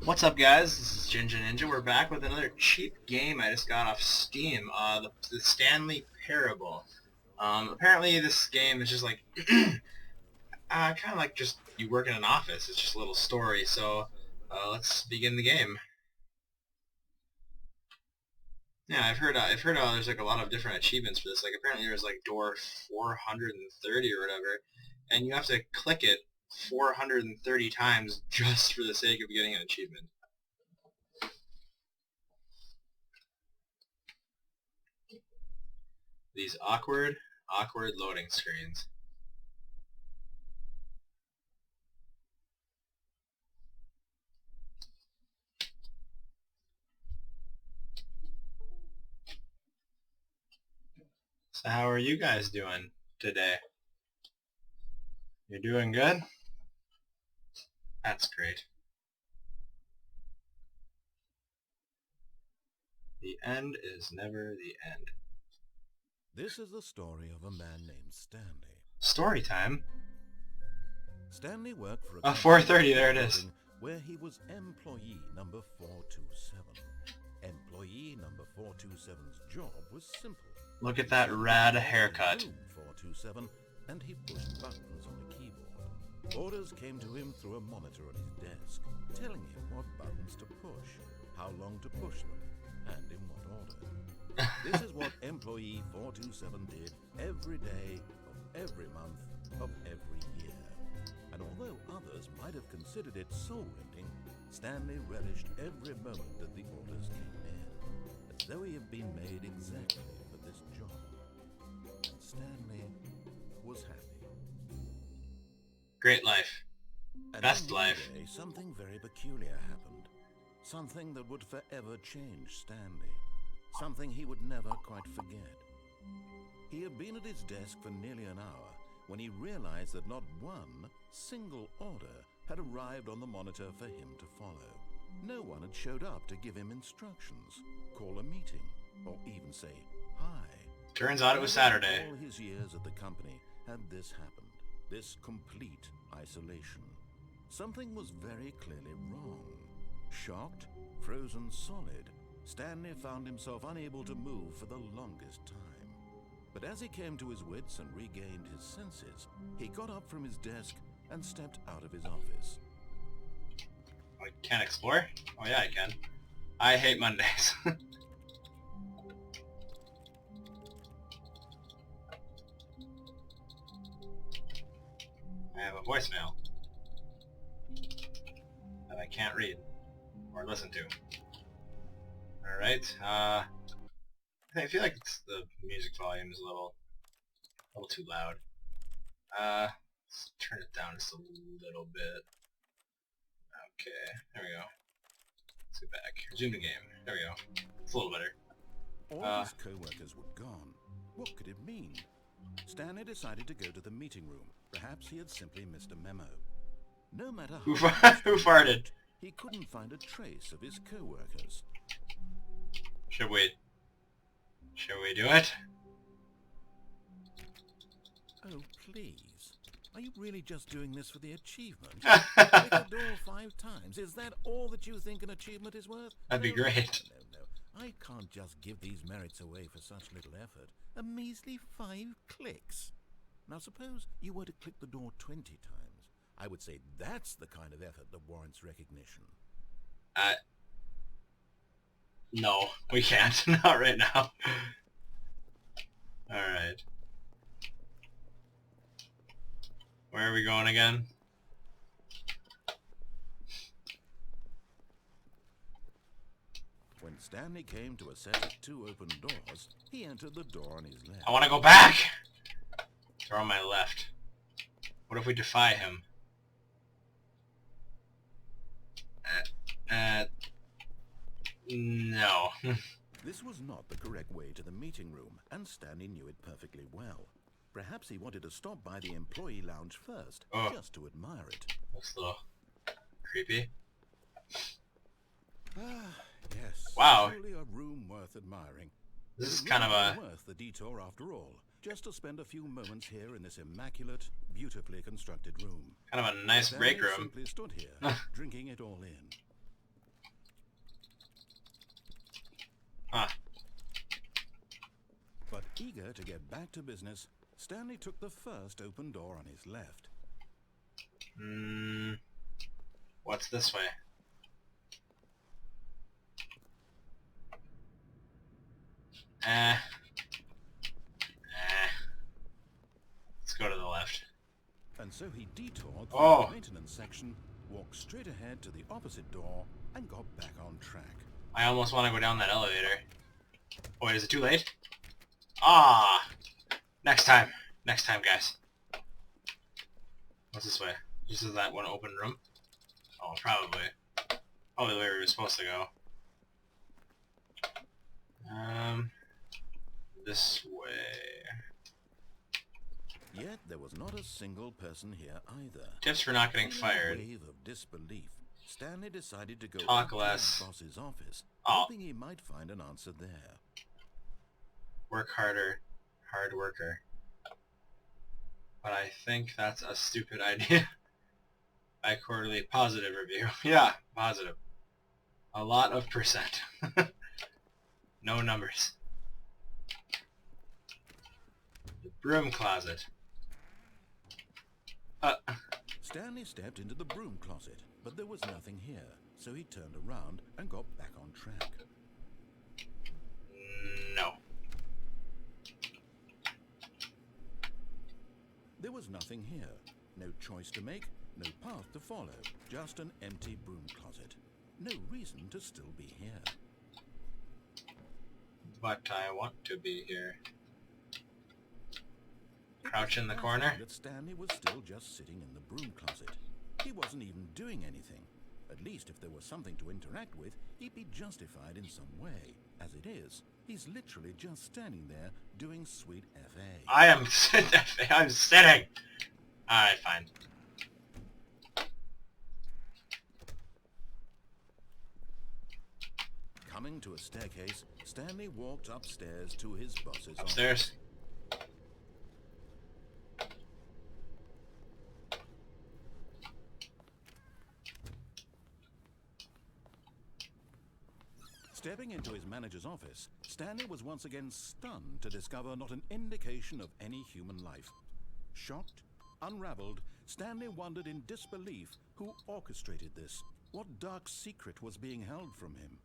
What's up, guys? This is Ginger Ninja. We're back with another cheap game I just got off Steam, the Stanley Parable. Apparently this game is just like, kind of like just you work in an office. It's just a little story, so let's begin the game. Yeah, I've heard there's like a lot of different achievements for this. Like apparently there's like door 430 or whatever, and you have to click it 430 times just for the sake of getting an achievement. These awkward loading screens. So how are you guys doing today? You're doing good? That's great. The end is never the end. This is the story of a man named Stanley. Story time? Stanley worked for a 4:30, there it is. Where he was employee number 427. Employee number 427's job was simple. Look at that rad haircut. 427, and he pushed buttons on a keyboard. Orders came to him through a monitor on his desk, telling him what buttons to push, how long to push them, and in what order. This is what employee 427 did every day of every month of every year. And although others might have considered it soul-rending, Stanley relished every moment that the orders came in, as though he had been made exactly for this job. And Stanley was happy. Great life. Best life. One day, something very peculiar happened. Something that would forever change Stanley. Something he would never quite forget. He had been at his desk for nearly an hour when he realized that not one single order had arrived on the monitor for him to follow. No one had showed up to give him instructions, call a meeting, or even say hi. Turns out it was Saturday. All his years at the company had this happened. This complete isolation. Something was very clearly wrong. Shocked, frozen solid, Stanley found himself unable to move for the longest time. But as he came to his wits and regained his senses, he got up from his desk and stepped out of his office. I can't explore? Oh yeah, I can. I hate Mondays. I have a voicemail that I can't read or listen to. Alright, I feel like the music volume is a little too loud. Let's turn it down just a little bit. Okay, there we go. Let's get back. Resume the game. There we go. It's a little better. All his co-workers were gone. What could it mean? Stanley decided to go to the meeting room. Perhaps he had simply missed a memo. No matter Who how farted? He couldn't find a trace of his co-workers. Should we do it? Oh, please. Are you really just doing this for the achievement? Click the door 5 times. Is that all that you think an achievement is worth? That'd be great. No. I can't just give these merits away for such little effort. A measly 5 clicks. Now suppose you were to click the door 20 times. I would say that's the kind of effort that warrants recognition. No, we can't. Not right now. Alright. Where are we going again? When Stanley came to a set of 2 open doors, he entered the door on his left. I want to go back! They're on my left. What if we defy him? No. This was not the correct way to the meeting room, and Stanley knew it perfectly well. Perhaps he wanted to stop by the employee lounge first, just to admire it. That's a little creepy. Yes. Wow. Truly a room worth admiring. This is kind of a... worth the detour after all. Just to spend a few moments here in this immaculate, beautifully constructed room. Kind of a nice break room. Simply stood here, drinking it all in. Huh. But eager to get back to business, Stanley took the first open door on his left. What's this way? Let's go to the left. And so he detoured through Oh! the maintenance section, walked straight ahead to the opposite door, and got back on track. I almost want to go down that elevator. Oh wait, is it too late? Ah! Next time. Next time, guys. What's this way? Just is that one open room? Oh, probably. Probably where we were supposed to go. This way. Yet there was not a single person here either. Tips for not getting Feeling a fired. wave of disbelief, Stanley decided to go Talk up to less. his boss's office, Oh. hoping he might find an answer there. Work harder. Hard worker. But I think that's a stupid idea. Bi-quarterly positive review. Yeah, positive. A lot of percent. No numbers. The broom closet. Stanley stepped into the broom closet, but there was nothing here, so he turned around and got back on track. No. There was nothing here. No choice to make, no path to follow, just an empty broom closet. No reason to still be here. But I want to be here. Crouch in the corner. That Stanley was still just sitting in the broom closet. He wasn't even doing anything. At least if there was something to interact with, he'd be justified in some way. As it is, he's literally just standing there doing sweet FA. I am I'm sitting. Alright, fine. Coming to a staircase, Stanley walked upstairs to his boss's Upstairs. office. Stepping into his manager's office, Stanley was once again stunned to discover not an indication of any human life. Shocked, unraveled, Stanley wondered in disbelief who orchestrated this. What dark secret was being held from him?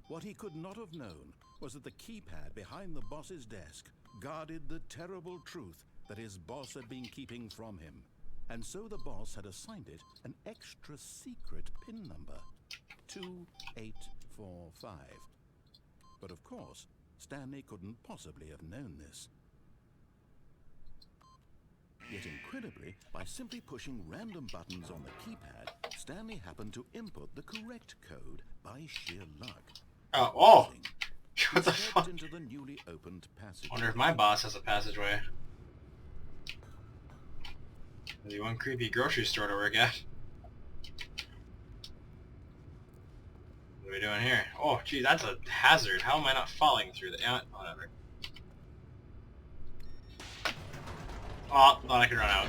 What he could not have known was that the keypad behind the boss's desk guarded the terrible truth that his boss had been keeping from him. And so the boss had assigned it an extra secret PIN number. 2845. But of course, Stanley couldn't possibly have known this. Yet incredibly, by simply pushing random buttons on the keypad, Stanley happened to input the correct code by sheer luck. Oh! What the He fuck? stepped into the newly opened passage. Wonder if my boss has a passageway. There's one creepy grocery store to work at. What are we doing here? Oh, gee, that's a hazard. How am I not falling through the... whatever. Oh, thought I could run out.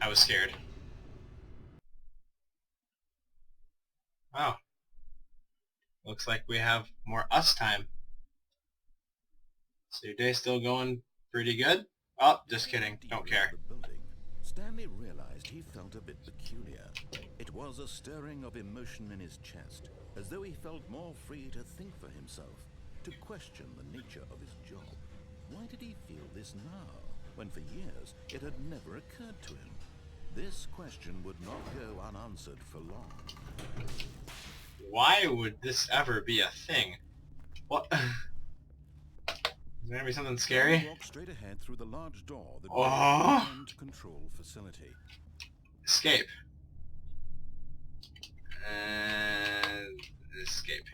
I was scared. Oh. Looks like we have more us time. So your day's still going pretty good? Oh, just kidding. Don't care. The building, Stanley realized he felt a bit peculiar. It was a stirring of emotion in his chest, as though he felt more free to think for himself, to question the nature of his job. Why did he feel this now, when for years it had never occurred to him? This question would not go unanswered for long. Why would this ever be a thing? What? Is there gonna be something scary? He walked straight ahead through the large door that Oh. led to the command control facility. Escape. And... escape.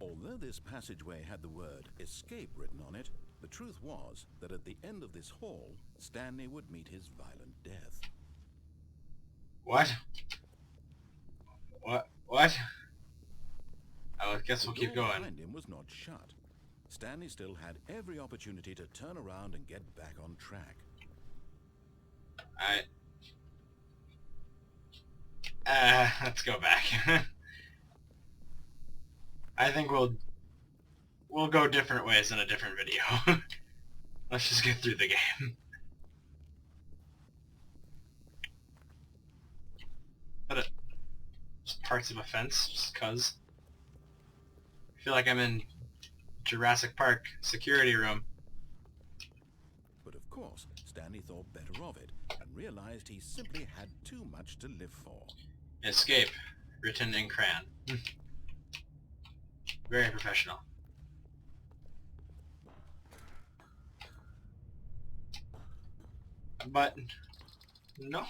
Although this passageway had the word escape written on it, the truth was that at the end of this hall, Stanley would meet his violent death. What? What? I guess we'll keep The door going. behind him was not shut. Stanley still had every opportunity to turn around and get back on track. Let's go back. I think we'll go different ways in a different video. Let's just get through the game. Just parts of a fence, just cuz. I feel like I'm in Jurassic Park security room. But of course, Stanley thought better of it and realized he simply had too much to live for. Escape, written in crayon. Very professional. But no.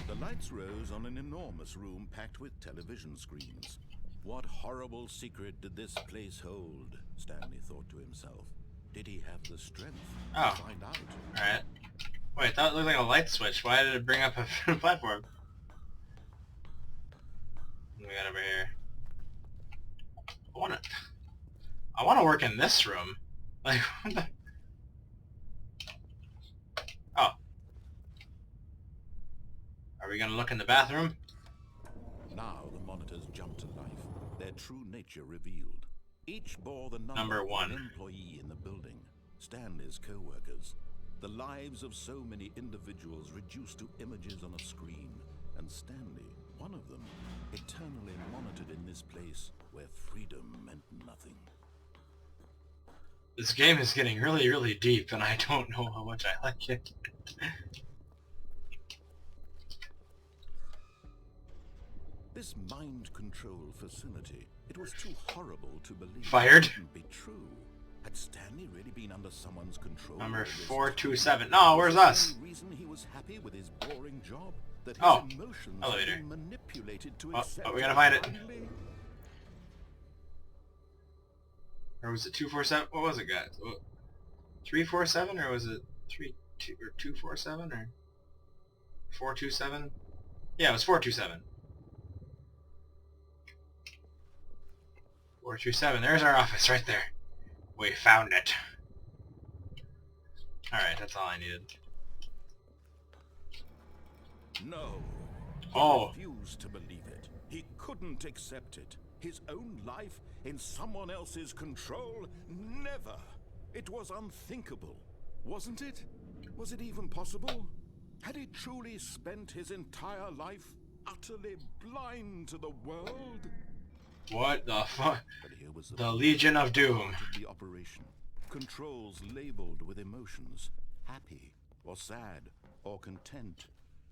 The lights rose on an enormous room packed with television screens. What horrible secret did this place hold? Stanley thought to himself. Did he have the strength to find out? Alright. Wait, that looked like a light switch. Why did it bring up a platform? What do we got over here? I wanna work in this room. Like, what the... Oh. Are we gonna look in the bathroom? Now the monitors jumped to life, their true nature revealed. Each bore the Number of one. an employee in the building, Stanley's co-workers. The lives of so many individuals reduced to images on a screen, and Stanley, one of them, eternally monitored in this place where freedom meant nothing. This game is getting really, really deep, and I don't know how much I like it. This mind control facility, it was too horrible to believe. Fired? It couldn't be true. Had Stanley really been under someone's control? Number 427. No, where's us? The reason he was happy with his boring job, that his Oh, emotions elevator. had been manipulated to Oh, accept we gotta find it. blindly. Or was it 247? What was it, guys? 347, or was it 247, or 427? Yeah, it was 427. 427. There's our office right there. We found it. Alright, that's all I needed. No. Oh. He refused to believe it. He couldn't accept it. His own life in someone else's control? Never. It was unthinkable. Wasn't it? Was it even possible? Had he truly spent his entire life utterly blind to the world? What the fuck? But here was The Legion of Doom. of the operation. Controls labeled with emotions. Happy, or sad, or content.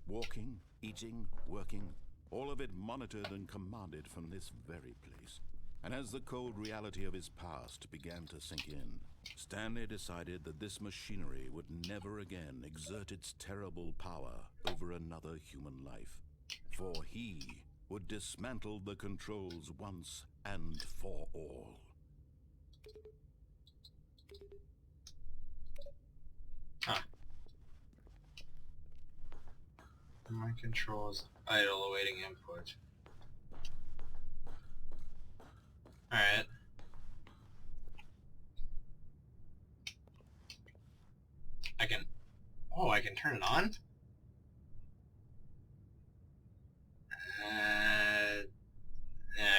Walking, eating, working. All of it monitored and commanded from this very place. And as the cold reality of his past began to sink in, Stanley decided that this machinery would never again exert its terrible power over another human life. For he would dismantle the controls once and for all. Huh. My controls idle awaiting input. Alright. I can turn it on?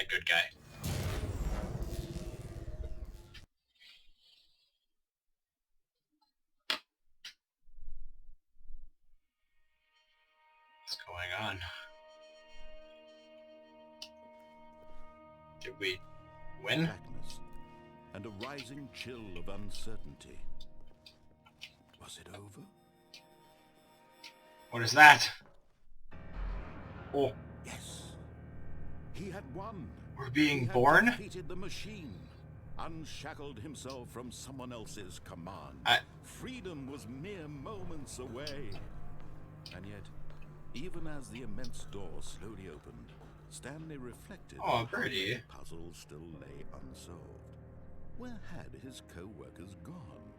Good guy. What's going on? Did we win? Blackness and a rising chill of uncertainty. Was it over? What is that? Oh, Yes. He had won. we're being He had born? defeated the machine, unshackled himself from someone else's command. Freedom was mere moments away. And yet, even as the immense door slowly opened, Stanley reflected Oh, on how birdie. the puzzle still lay unsolved. Where had his co-workers gone?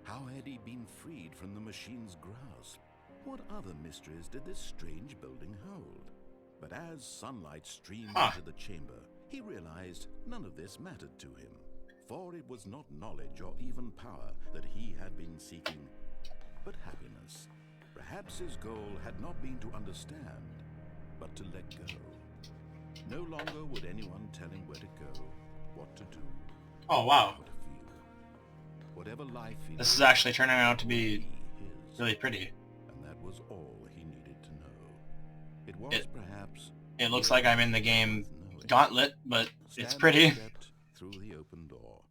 How had he been freed from the machine's grasp? What other mysteries did this strange building hold? But as sunlight streamed into the chamber, he realized none of this mattered to him. For it was not knowledge or even power that he had been seeking, but happiness. Perhaps his goal had not been to understand, but to let go. No longer would anyone tell him where to go, what to do, Oh wow. how to feel. Whatever life he This is lived actually turning out to be his, really pretty. and that was all he needed to know. It was perhaps It looks like I'm in the game worth knowing. Gauntlet, but it's Stanley pretty. stepped through the open door.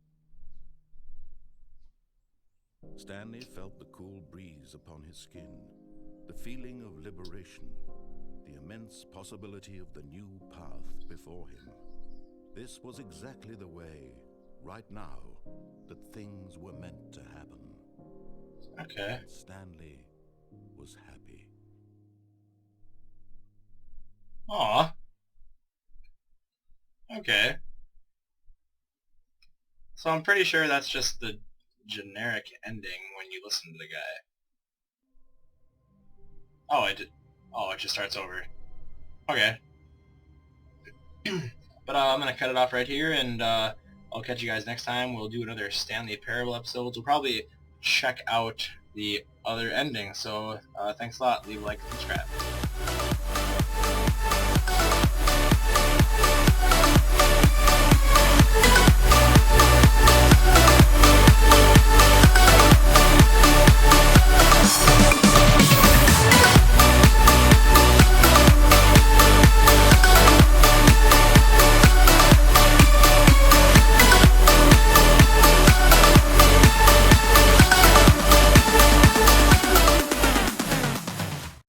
Stanley felt the cool breeze upon his skin, the feeling of liberation, the immense possibility of the new path before him. This was exactly the way, right now, that things were meant to happen. Okay. And Stanley was happy. Aw. Okay. So I'm pretty sure that's just the generic ending when you listen to the guy. Oh, it just starts over. Okay. But I'm gonna cut it off right here, and I'll catch you guys next time. We'll do another Stanley Parable episode. We'll probably check out the other ending. So thanks a lot. Leave a like and subscribe.